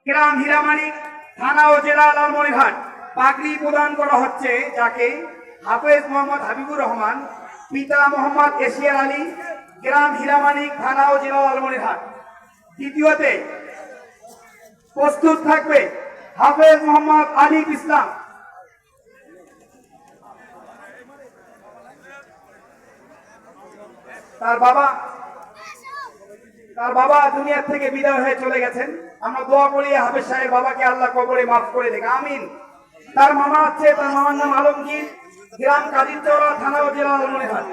গ্রাম হীরামানিক, থানা ও জেলা লালমনিরহাট। পাগড়ি প্রদান করা হচ্ছে যাকে হাফেজ মোহাম্মদ হাবিবুর রহমান, পিতা মোহাম্মদ এশিয়ার আলী, গ্রাম হীরামানিক, থানা ও জেলা লালমনিরহাট। দ্বিতীয়তে প্রস্তুত থাকবে হাফেজ মোহাম্মদ আলিফ ইসলাম। তার বাবা দুনিয়া থেকে বিদায় হয়ে চলে গেছেন। আমরা দোয়া করি হাফেজ সাহেব বাবাকে আল্লাহ কবরে মাফ করে দেখ, আমিন। তার মামার নাম আলমগীর, গ্রাম কাদিরচৌরা, থানা ও জেলা লালমনিরহাট।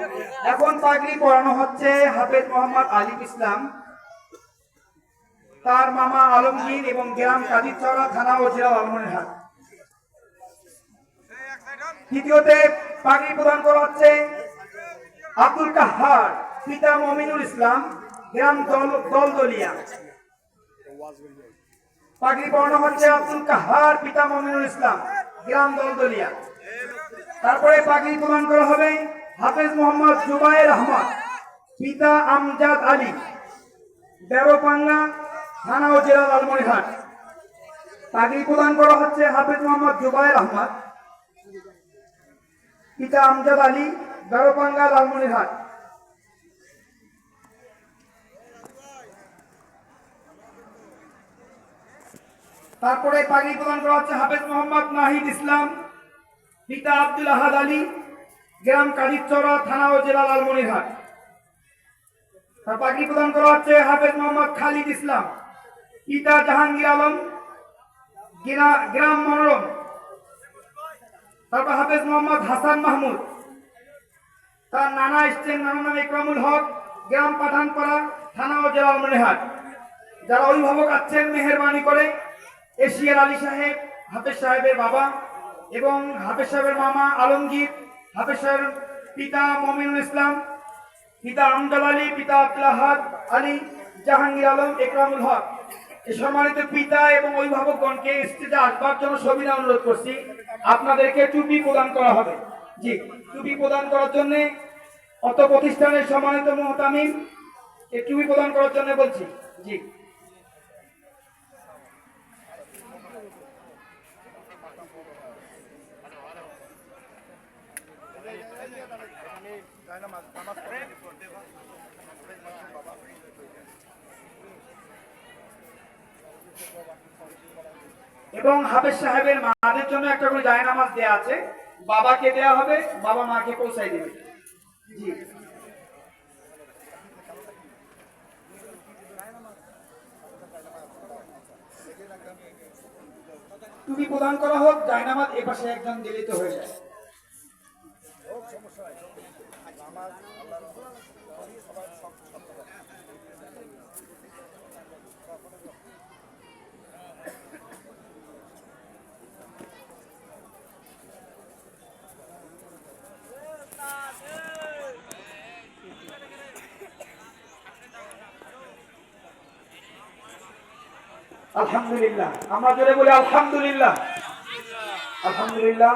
এখন পাগড়ি পরানো হচ্ছে হাফেজ মোহাম্মদ আলিফ ইসলাম, তার মামা আলমগীর এবং গ্রাম কাদিরচৌরা, থানা ও জেলা লালমনিরহাট। তৃতীয়তে পাগড়ি প্রদান করা হচ্ছে আব্দুল কাহার, পিতা মমিনুল ইসলাম, গ্রাম দলদলিয়া। পাগড়ি পরানো হচ্ছে আব্দুল কাহার, পিতা মমিনুল ইসলাম, গ্রাম দলদলিয়া। তারপরে পাগড়ি প্রদান করা হবে হাফেজ মোহাম্মদ জুবায়ের আহমদ, পিতা আমজাদ আলী, বেরোপাঙ্গা, থানা ও জেলা লালমনিরহাট। পাগড়ি প্রদান করা হচ্ছে হাফেজ মোহাম্মদ জুবায়ের আহমদ, পিতা আমজাদ আলী, বেরোপাঙ্গা, লালমনিরহাট। তারপরে পাগড়ি প্রদান করা হচ্ছে হাফেজ মোহাম্মদ নাহিদ ইসলাম, পিতা আব্দুল আহাদ আলী, গ্রাম কাদিরচৌরা, থানা ও জেলা লালমনিরহাট। তার পাগড়ি প্রদান করা হচ্ছে হাফেজ মোহাম্মদ খালিদ ইসলাম, পিতা জাহাঙ্গীর আলম, গ্রাম মনোরম। তারপর হাফেজ মোহাম্মদ হাসান মাহমুদ, তার নানা নাম ইকরামুল হক, গ্রাম পাঠানপাড়া, থানা ও জেলা লালমনিরহাট। যারা অভিভাবক আছেন মেহেরবানি করে এশিয়ার আলী সাহেব, হাফেজ সাহেবের বাবা, এবং হাফেজ সাহেবের মামা আলমগীর, হাফেজ সাহেবের পিতা মমিনুল ইসলাম, পিতা আমজাদ আলী, পিতা আব্দুল আহাদ আলী, জাহাঙ্গীর আলম, ইকরামুল হক। এই সম্মানিত পিতা এবং অভিভাবকগণকে স্টেজে আসবার জন্য সবিনয় অনুরোধ করছি। আপনাদেরকে টুপি প্রদান করা হবে। জি, টুপি প্রদান করার জন্য অত প্রতিষ্ঠানের সম্মানিত মুহতামিম এই টুপি প্রদান করার জন্য বলছি। জি, এবং হাফেজ সাহেবের মাদের জন্য একটা করে জায়নামাজ দেয়া আছে, বাবাকে দেয়া হবে, বাবা মাকে পৌঁছাই দেবে। জি, টুপি প্রদান করা হোক, জায়নামাজ এ পাশে একজন দিলেই তো হয়ে যায়। আলহামদুলিল্লাহ, আমরা জোরে বলি আলহামদুলিল্লাহ, আলহামদুলিল্লাহ।